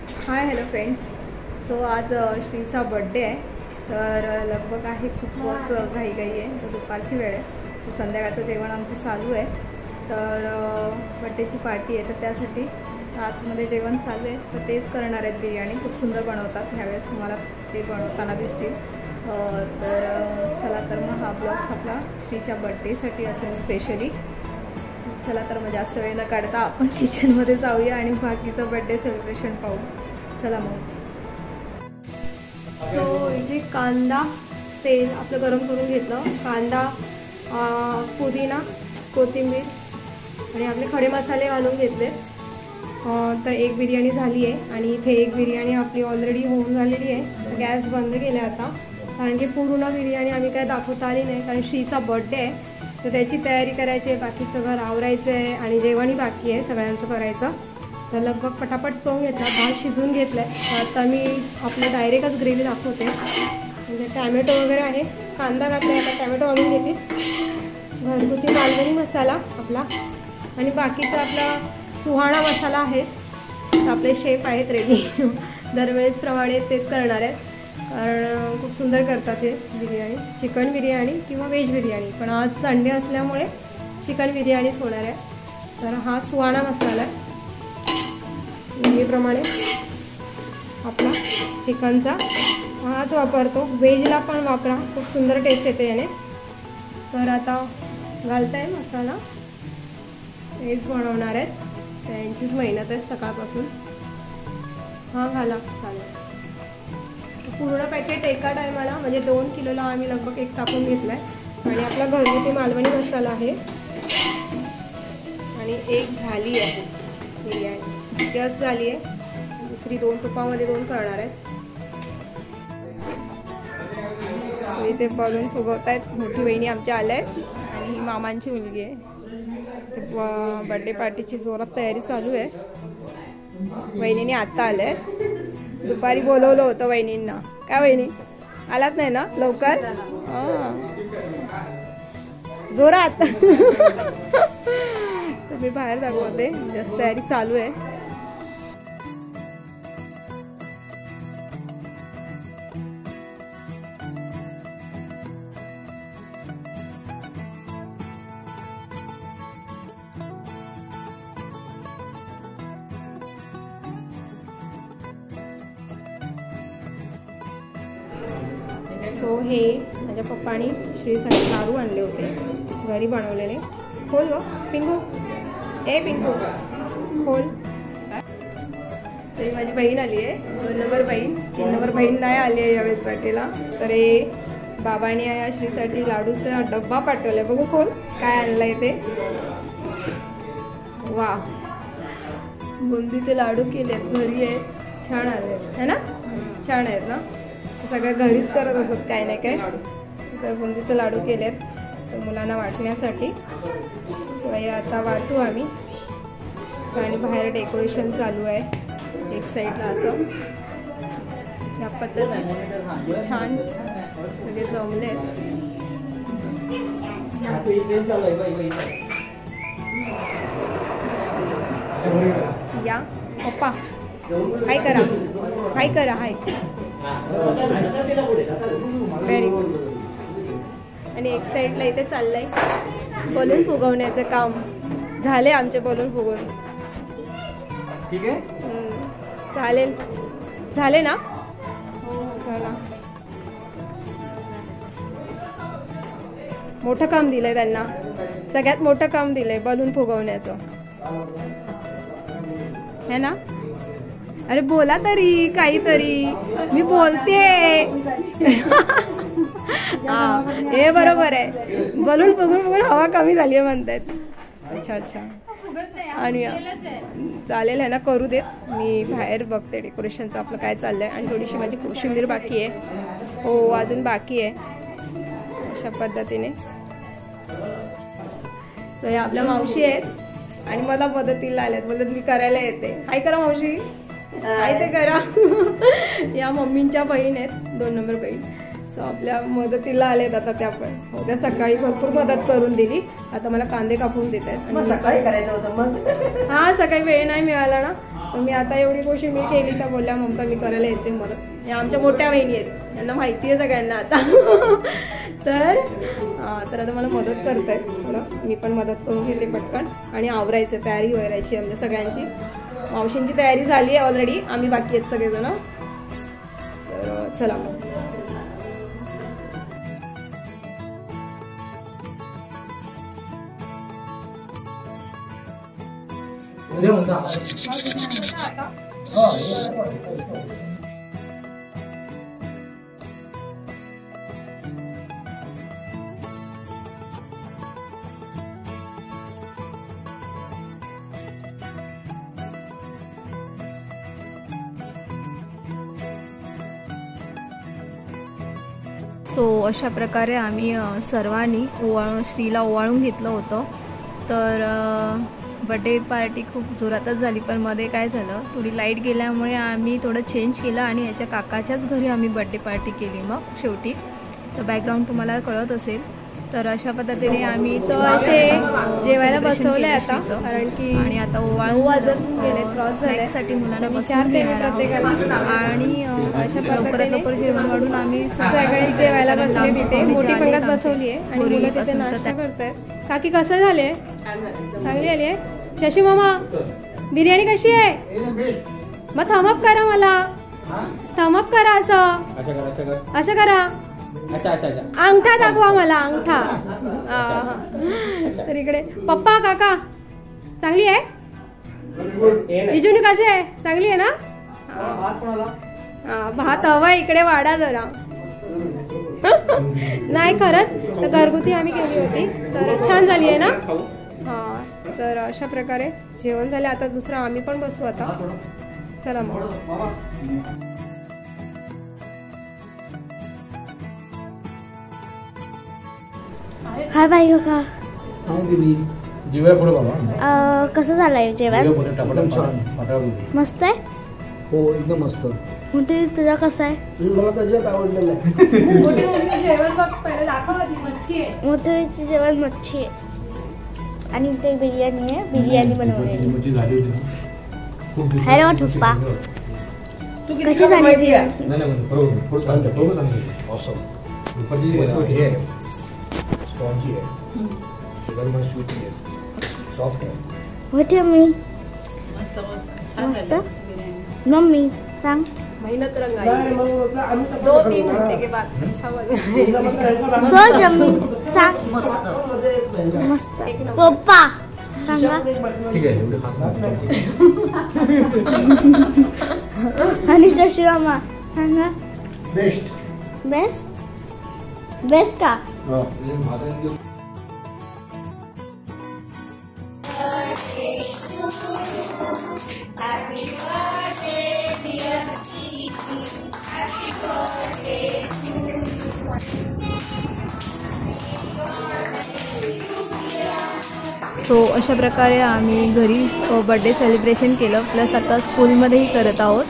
Hi hello friends. So आज श्रीचा birthday आहे, तर लगभग आहे खूपच घाई आहे. तर दुपारची वेळ आहे, तर संध्याकाळचं जेवण आमचं चालू आहे. तर बड्डेची पार्टी आहे, तर त्यासाठी आतमध्ये जेवण चालू आहे. तर तेच करणार आहेत. बिर्याणी खूप सुंदर बनवतात, ह्यावेळेस तुम्हाला ते बनवताना दिसतील. तर चला तर मग हा ब्लॉग आपला श्रीच्या बड्डेसाठी असेल स्पेशली. चला तर मग जास्त वेळ न काढता आपण किचनमध्ये जाऊया आणि बाकीचं बड्डे सेलिब्रेशन पाहू. चला मग. सो इथे कांदा तेल आपलं गरम करून घेतलं. कांदा, पुदिना, कोथिंबीर आणि आपले खडे मसाले घालून घेतले. तर एक बिर्याणी झाली आहे आणि इथे एक बिर्याणी आपली ऑलरेडी होऊन झालेली आहे. गॅस बंद केला आता, कारण की पूर्ण बिर्याणी आम्ही काय दाखवता आली नाही, कारण श्रीचा बड्डे आहे. तर त्याची तयारी करायची आहे, बाकीचं घर आवरायचं आहे आणि जेवणही बाकी आहे सगळ्यांचं करायचं. तर लगभग पटापट करून घेतला. भात शिजवून घेतला आहे. आता मी आपलं डायरेक्टच ग्रेव्ही दाखवते. म्हणजे टॅमॅटो वगैरे आहे, कांदा घातला आहे, आता टॅमॅटो घालून घेते. घरगुती मालवणी मसाला आपला आणि बाकीचा आपला सुहाणा मसाला आहे. आपले शेफ आहेत रेडी, दरवेळेसप्रमाणे तेच करणार आहेत, कारण खूप सुंदर करतात हे बिर्याणी. चिकन बिर्याणी किंवा व्हेज बिर्याणी, पण आज संडे असल्यामुळे चिकन बिर्याणीच होणार आहे. तर हा सुहाणा मसाला आहे. नेहमीप्रमाणे आपला चिकनचा हाच वापरतो, व्हेजला पण वापरा, खूप सुंदर टेस्ट येते याने. तर आता घालताय मसाला, हेच बनवणार आहेत, त्यांचीच मेहनत आहे सकाळपासून. हा घाला चालेल. पूर्ण पॅकेट एका टायमाला, म्हणजे 2 किलोला आम्ही लगभग एक टाकून घेतला आहे. आणि आपला घरगुती मालवणी मसाला आहे. आणि एक झाली आहे बिर्याणी, गॅस झाली आहे. दुसरी 2 तुपामध्ये 2 करणार आहेत. इथे बलून फुगवत आहेत. मोठी बहिणी आमच्या आल्या आहेत आणि ही मामांची मुलगी आहे. बर्थडे पार्टीची जोरात तयारी चालू आहे. वहिनीने आत्ता आल्या आहेत. दुपारी बोलवलं होतं वहिनींना. काय वहिनी आलात नाही ना लवकर? जोरात. तर मी बाहेर दाखवते, जास्त तयारी चालू आहे. सो हे माझ्या पप्पानी श्रीसाठी लाडू आणले होते, घरी बनवलेले. खोल ग पिंकू, ए पिंकू खोल. तर माझी बहीण आली आहे, 2 नंबर बहीण. 3 नंबर बहीण नाही आली आहे यावेळेस पार्टीला. तर हे बाबांनी या श्रीसाठी लाडूचा डब्बा पाठवलाय. बघू खोल काय आणलंय ते. वा, बुंदीचे लाडू केलेत, घरी आहे, छान आले है ना, छान आहेत ना. सगळ्या घरीच करत असत काय नाही काय. तर बुंदीचे लाडू केलेत तर मुलांना वाटण्यासाठी. सो हे आता वाटू आम्ही. आणि बाहेर डेकोरेशन चालू आहे एक साईडला असं. या पद्धतीने छान सगळे जमले. या पप्पा हाय करा, हाय करा, हाय. Very good. आणि एक साईडला इथे चाललंय बलून फुगवण्याचं काम. झाले आमचे बलून फुगवून. ठीक आहे, चालेल, झाले ना. चला, मोठं काम दिलंय त्यांना, सगळ्यात मोठं काम दिलंय बलून फुगवण्याचं, है ना. अरे बोला तरी काहीतरी, मी बोलते. हे बरोबर आहे, बलून फुगून फुगून हवा कमी झाली आहे म्हणतायत. अच्छा अच्छा, आणि चालेल है ना, करू देत. मी बाहेर बघते डेकोरेशनचं आपलं काय चाललंय. आणि थोडीशी माझी कोशिंबीर बाकी आहे. हो अजून बाकी आहे. अशा पद्धतीने तर या आपल्या मावशी आहेत आणि मला मदतीला आल्यात. बोलत मी करायला येते. हाय करा मावशी, हाय ते करा. या मम्मींच्या बहीण आहेत, 2 नंबर बहीण. सो आपल्या मदतीला आलेत आता त्या पण. उद्या सकाळी भरपूर मदत करून दिली. आता मला कांदे कापून देत आहेत. सकाळी करायचं होतं मग. हा सकाळी वेळ नाही मिळाला ना, तर मी आता एवढी गोष्ट मी केली तर बोलल्या ममता मी करायला येते मदत. या आमच्या मोठ्या बहिणी आहेत, यांना माहिती आहे सगळ्यांना आता. तर आता मला मदत करतायत थोडं, मी पण मदत करून घेते पटकन आणि आवरायचं, तयारी व्हायची आमच्या सगळ्यांची. मावशींची तयारी झाली आहे ऑलरेडी, आम्ही बाकी आहेत सगळेजण. तर चला मग. सो अशा प्रकारे आम्ही सर्वांनी श्रीला ओवाळून घेतलं होतं. तर बर्थडे पार्टी खूप जोरातच झाली, पण मध्ये काय झालं, थोडी लाईट गेल्यामुळे आम्ही थोडं चेंज केलं आणि याच्या काकाच्याच घरी आम्ही बर्थडे पार्टी केली मग शेवटी. तर बॅकग्राऊंड तुम्हाला कळत असेल. तर अशा पद्धतीने आम्ही असे जेवायला बसवले आता, कारण की आणि आता वाजून गेले, क्रॉस साठी मुलांना विचारते मी प्रत्येकाला. आणि अशा लवकरात लवकर जेवण वाढून आम्ही सगळे जेवायला बसले तिथे. मोठी पंगत बसवली आहे आणि मुलं तिथे नाश्ता करतायत. काकी कसं झाले? चांगली आली आहे. शशी मामा बिर्याणी कशी आहे? मग थमअप करा, मला थमअप करा. असं करा. अंगठा दाखवा मला, अंगठा. तर इकडे पप्पा काका चांगली आहे. जिजूनी कसे आहे? चांगली आहे ना? भात हवा इकडे वाढा जरा. नाही खरंच, तर घरगुती आम्ही केली होती, तर छान झाली आहे ना? हा. तर अशा प्रकारे जेवण झाले. आता दुसरं आम्ही पण बसू आता. चला मग. हाय बाई काका. जेवायला पुढे बाबा. कसं झालंय जेवण? मस्त आहे. हो एकदम मस्त. मोठे तुझा कसा आहे? मला त्याच्यात आवडलेलं आहे. जेवण बघ पहिलं दाखव. मच्छी आहे. मोठे जेवण मच्छी आहे आणि ते बिर्याणी आहे, बिर्याणी बनवलेली. हॅलो ठुप्पा, कशी झाली जेवण? मोठे मी मस्त. मम्मी सांग. मेहनत रंगाई 2-3 घंटे के बाद अच्छा बना. हो जम्मी सांग. मस्त. पप्पा सांगा. ठीक आहे, एवढे खास नाही. आणि शशी मामा सांगा. बेस्ट. बेस्ट बेस्ट का? सो अशा प्रकारे आम्ही घरी बर्थडे सेलिब्रेशन केलं, प्लस आता स्कूलमध्येही करत आहोत.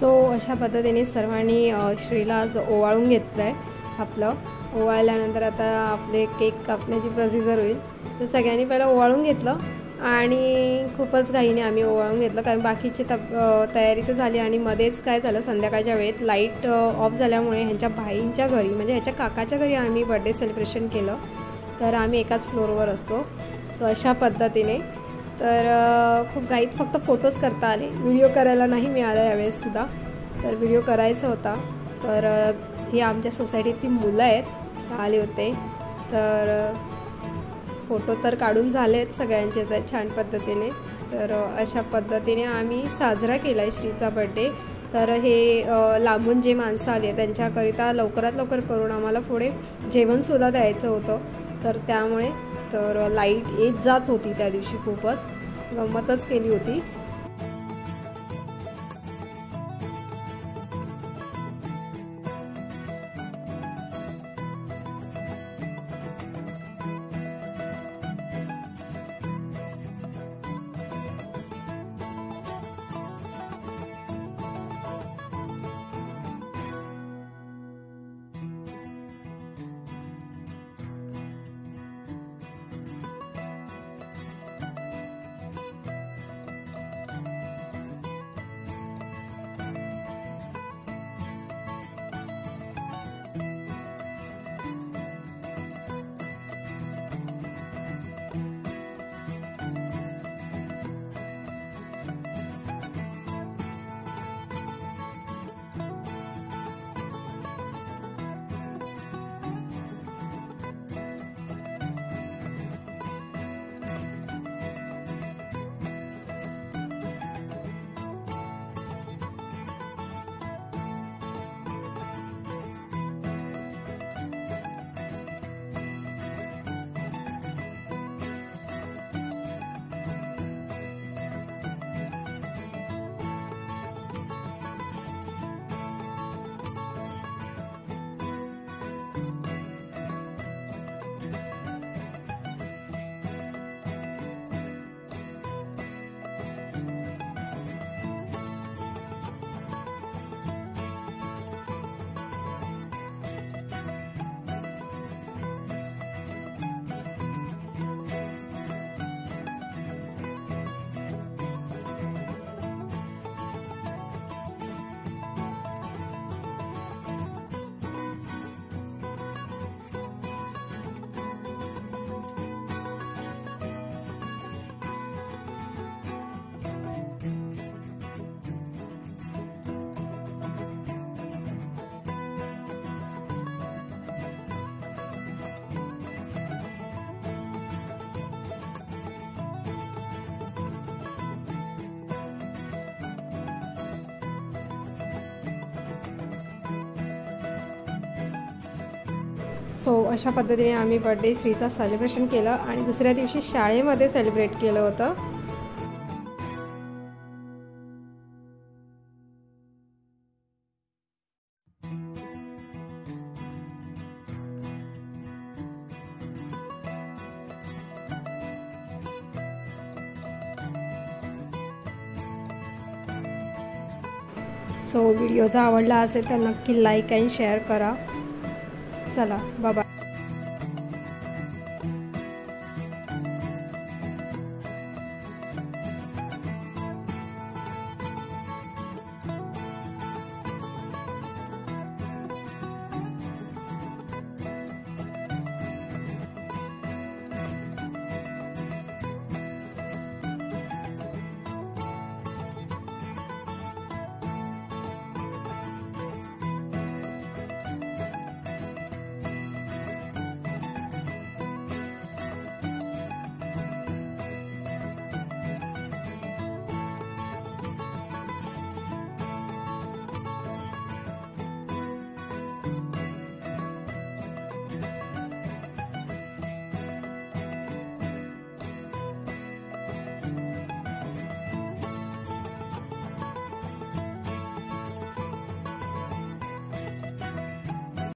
सो अशा पद्धतीने सर्वांनी श्रीला आज ओवाळून घेतलं आहे. आपलं ओवाळल्यानंतर आता आपले केक कापण्याची प्रोसिजर होईल. तर सगळ्यांनी पहिलं ओवाळून घेतलं आणि खूपच घाईने आम्ही ओवाळून घेतलं, कारण बाकीची तयारी तर झाली. आणि मध्येच काय झालं, संध्याकाळच्या वेळेत लाईट ऑफ झाल्यामुळे ह्यांच्या भाईंच्या घरी म्हणजे ह्याच्या काकाच्या घरी आम्ही बर्थडे सेलिब्रेशन केलं. तर आम्ही एकाच फ्लोअरवर असतो. सो अशा पद्धतीने तर खूप घाईत फक्त फोटोज करता आले, व्हिडिओ करायला नाही मिळाला यावेळेससुद्धा. तर व्हिडिओ करायचा होता. तर ही आमच्या सोसायटीतली मुलं आहेत, आले होते. तर फोटो तर काढून झालेत सगळ्यांचेच आहेत छान पद्धतीने. तर अशा पद्धतीने आम्ही साजरा केला आहे श्रीचा बड्डे. तर हे लांबून जे माणसं आली आहेत त्यांच्याकरिता लवकरात लवकर करून आम्हाला पुढे जेवणसुद्धा द्यायचं होतं. तर त्यामुळे तर लाईट येत जात होती त्या दिवशी, खूपच गंमतच केली होती. सो अशा पद्धतीने आम्ही बर्थडे श्रीचा सेलिब्रेशन केलं आणि दुसऱ्या दिवशी शाळेमध्ये सेलिब्रेट केलं होतं. सो व्हिडिओ जर आवडला असेल तर नक्की लाईक आणि शेअर करा. चला बाय.